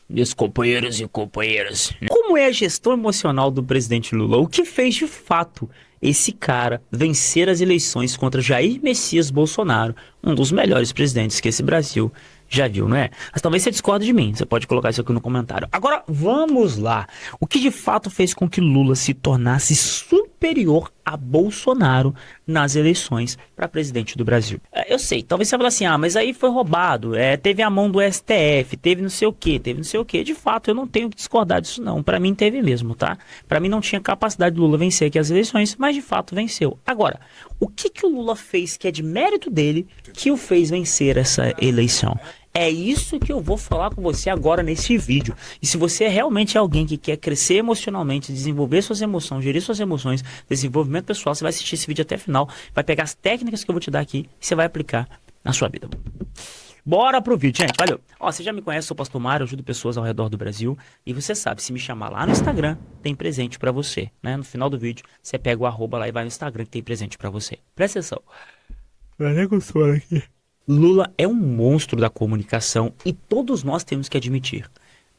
Meus companheiros e companheiras. Como é a gestão emocional do presidente Lula? O que fez de fato esse cara vencer as eleições contra Jair Messias Bolsonaro, um dos melhores presidentes que esse Brasil já viu, não é? Mas talvez você discorde de mim, você pode colocar isso aqui no comentário. Agora, vamos lá. O que de fato fez com que Lula se tornasse superior a Bolsonaro nas eleições para presidente do Brasil? Eu sei, talvez você fale assim, mas aí foi roubado, teve a mão do STF, teve não sei o que, teve não sei o que. De fato, eu não tenho que discordar disso não. Para mim teve mesmo, tá? Para mim não tinha capacidade de Lula vencer aqui as eleições, mas de fato venceu. Agora, o que que o Lula fez que é de mérito dele que o fez vencer essa eleição? É isso que eu vou falar com você agora nesse vídeo. E se você realmente é alguém que quer crescer emocionalmente, desenvolver suas emoções, gerir suas emoções, desenvolvimento pessoal, você vai assistir esse vídeo até o final, vai pegar as técnicas que eu vou te dar aqui e você vai aplicar na sua vida. Bora pro vídeo, gente. Valeu. Você já me conhece, sou o Pastor Mário, ajudo pessoas ao redor do Brasil. E você sabe, se me chamar lá no Instagram, tem presente pra você, né? No final do vídeo, você pega o arroba lá e vai no Instagram que tem presente pra você. Presta atenção. Lula é um monstro da comunicação e todos nós temos que admitir.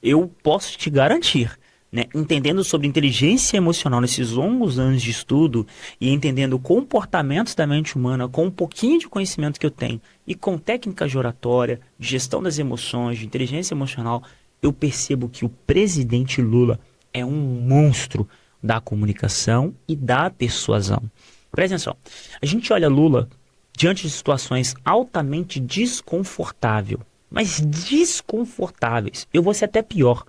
Eu posso te garantir, né? Entendendo sobre inteligência emocional nesses longos anos de estudo e entendendo comportamentos da mente humana com um pouquinho de conhecimento que eu tenho e com técnicas de oratória, de gestão das emoções, de inteligência emocional, eu percebo que o presidente Lula é um monstro da comunicação e da persuasão. Presta atenção. A gente olha Lula diante de situações altamente desconfortáveis, mas desconfortáveis, eu vou ser até pior,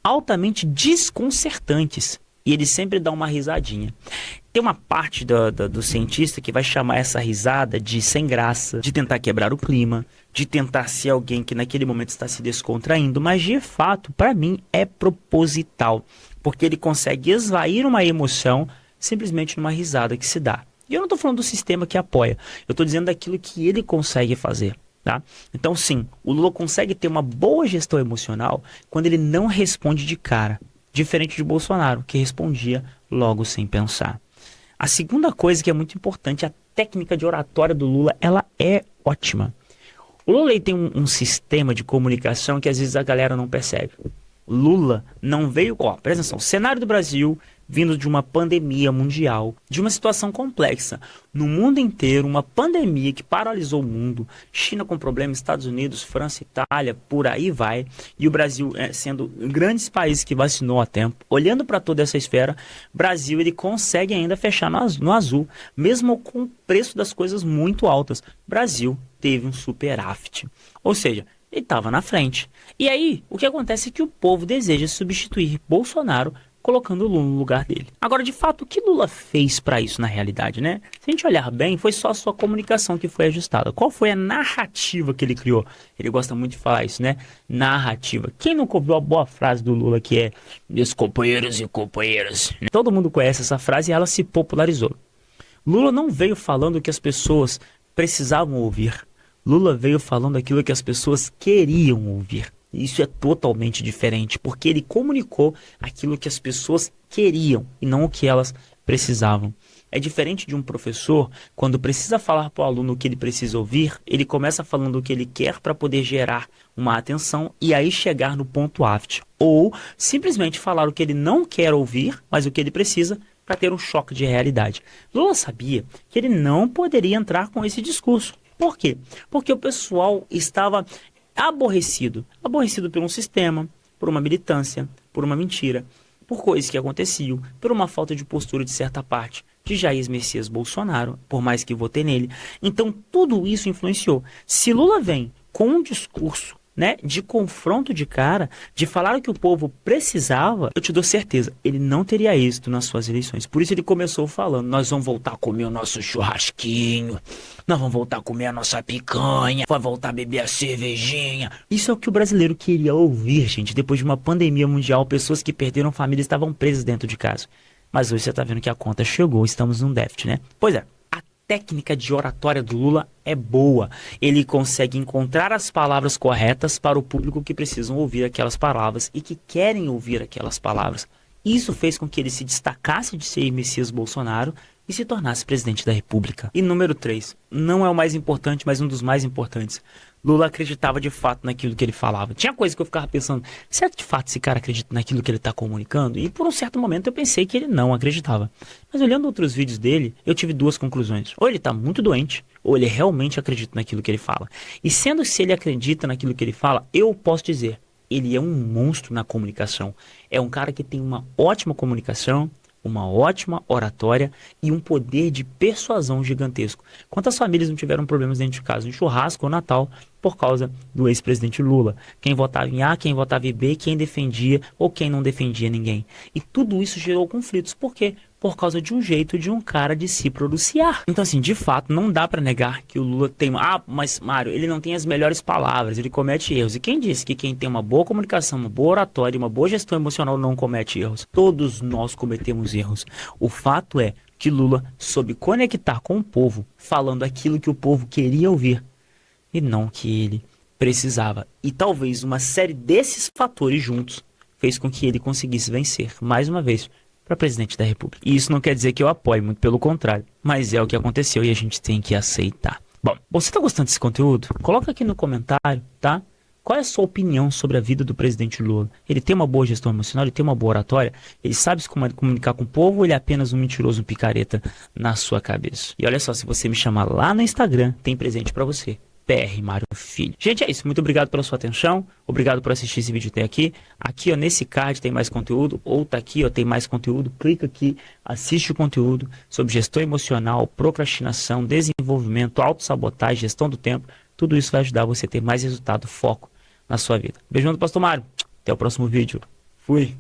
altamente desconcertantes, e ele sempre dá uma risadinha. Tem uma parte do cientista que vai chamar essa risada de sem graça, de tentar quebrar o clima, de tentar ser alguém que naquele momento está se descontraindo, mas de fato, para mim, é proposital, porque ele consegue esvair uma emoção simplesmente numa risada que se dá. E eu não estou falando do sistema que apoia, eu estou dizendo daquilo que ele consegue fazer. Tá? Então sim, o Lula consegue ter uma boa gestão emocional quando ele não responde de cara, diferente de Bolsonaro, que respondia logo sem pensar. A segunda coisa que é muito importante, a técnica de oratória do Lula, ela é ótima. O Lula ele tem um sistema de comunicação que às vezes a galera não percebe. Lula não veio... presta atenção, o cenário do Brasil vindo de uma pandemia mundial, de uma situação complexa. No mundo inteiro, uma pandemia que paralisou o mundo. China com problemas, Estados Unidos, França, Itália, por aí vai. E o Brasil sendo grandes países que vacinou a tempo. Olhando para toda essa esfera, Brasil ele consegue ainda fechar no azul, mesmo com o preço das coisas muito altas. Brasil teve um superávit. Ou seja, ele estava na frente. E aí, o que acontece é que o povo deseja substituir Bolsonaro colocando o Lula no lugar dele. Agora, de fato, o que Lula fez para isso na realidade, né? Se a gente olhar bem, foi só a sua comunicação que foi ajustada. Qual foi a narrativa que ele criou? Ele gosta muito de falar isso, né? Narrativa. Quem nunca ouviu a boa frase do Lula que é meus companheiros e companheiras? Todo mundo conhece essa frase e ela se popularizou. Lula não veio falando o que as pessoas precisavam ouvir. Lula veio falando aquilo que as pessoas queriam ouvir. Isso é totalmente diferente, porque ele comunicou aquilo que as pessoas queriam e não o que elas precisavam. É diferente de um professor, quando precisa falar para o aluno o que ele precisa ouvir, ele começa falando o que ele quer para poder gerar uma atenção e aí chegar no ponto aft. Ou simplesmente falar o que ele não quer ouvir, mas o que ele precisa para ter um choque de realidade. Lula sabia que ele não poderia entrar com esse discurso. Por quê? Porque o pessoal estava aborrecido por um sistema, por uma militância, por uma mentira, por coisas que aconteciam, por uma falta de postura de certa parte de Jair Messias Bolsonaro, por mais que votei nele. Então tudo isso influenciou. Se Lula vem com um discurso, né, de confronto de cara, de falar o que o povo precisava, eu te dou certeza, ele não teria êxito nas suas eleições. Por isso ele começou falando, nós vamos voltar a comer o nosso churrasquinho, nós vamos voltar a comer a nossa picanha, vai voltar a beber a cervejinha. Isso é o que o brasileiro queria ouvir, gente. Depois de uma pandemia mundial, pessoas que perderam família estavam presas dentro de casa. Mas hoje você tá vendo que a conta chegou, estamos num déficit, né? Pois é. Técnica de oratória do Lula é boa. Ele consegue encontrar as palavras corretas para o público que precisam ouvir aquelas palavras e que querem ouvir aquelas palavras. Isso fez com que ele se destacasse de ser Messias Bolsonaro e se tornasse presidente da República. E número 3, não é o mais importante, mas um dos mais importantes. Lula acreditava de fato naquilo que ele falava. Tinha coisa que eu ficava pensando, será que de fato esse cara acredita naquilo que ele está comunicando? E por um certo momento eu pensei que ele não acreditava. Mas olhando outros vídeos dele, eu tive duas conclusões. Ou ele está muito doente, ou ele realmente acredita naquilo que ele fala. E sendo se ele acredita naquilo que ele fala, eu posso dizer, ele é um monstro na comunicação. É um cara que tem uma ótima comunicação, uma ótima oratória e um poder de persuasão gigantesco. Quantas famílias não tiveram problemas dentro de casa, em churrasco ou Natal, por causa do ex-presidente Lula? Quem votava em A, quem votava em B, quem defendia ou quem não defendia ninguém. E tudo isso gerou conflitos. Por quê? Por causa de um jeito de um cara de se pronunciar. Então, assim, de fato, não dá pra negar que o Lula tem... Ah, mas, Mário, ele não tem as melhores palavras, ele comete erros. E quem disse que quem tem uma boa comunicação, uma boa oratória, uma boa gestão emocional não comete erros? Todos nós cometemos erros. O fato é que Lula soube conectar com o povo, falando aquilo que o povo queria ouvir e não que ele precisava. E talvez uma série desses fatores juntos fez com que ele conseguisse vencer, mais uma vez, para presidente da República. E isso não quer dizer que eu apoie, muito pelo contrário. Mas é o que aconteceu e a gente tem que aceitar. Bom, você tá gostando desse conteúdo? Coloca aqui no comentário, tá? Qual é a sua opinião sobre a vida do presidente Lula? Ele tem uma boa gestão emocional? Ele tem uma boa oratória? Ele sabe se comunicar com o povo ou ele é apenas um mentiroso, um picareta na sua cabeça? E olha só, se você me chamar lá no Instagram, tem presente pra você. PR Mário Filho. Gente, é isso. Muito obrigado pela sua atenção. Obrigado por assistir esse vídeo até aqui. Aqui, ó, nesse card tem mais conteúdo. Ou tá aqui, ó, tem mais conteúdo. Clica aqui, assiste o conteúdo sobre gestão emocional, procrastinação, desenvolvimento, autossabotagem, gestão do tempo. Tudo isso vai ajudar você a ter mais resultado, foco na sua vida. Beijão do Pastor Mário. Até o próximo vídeo. Fui.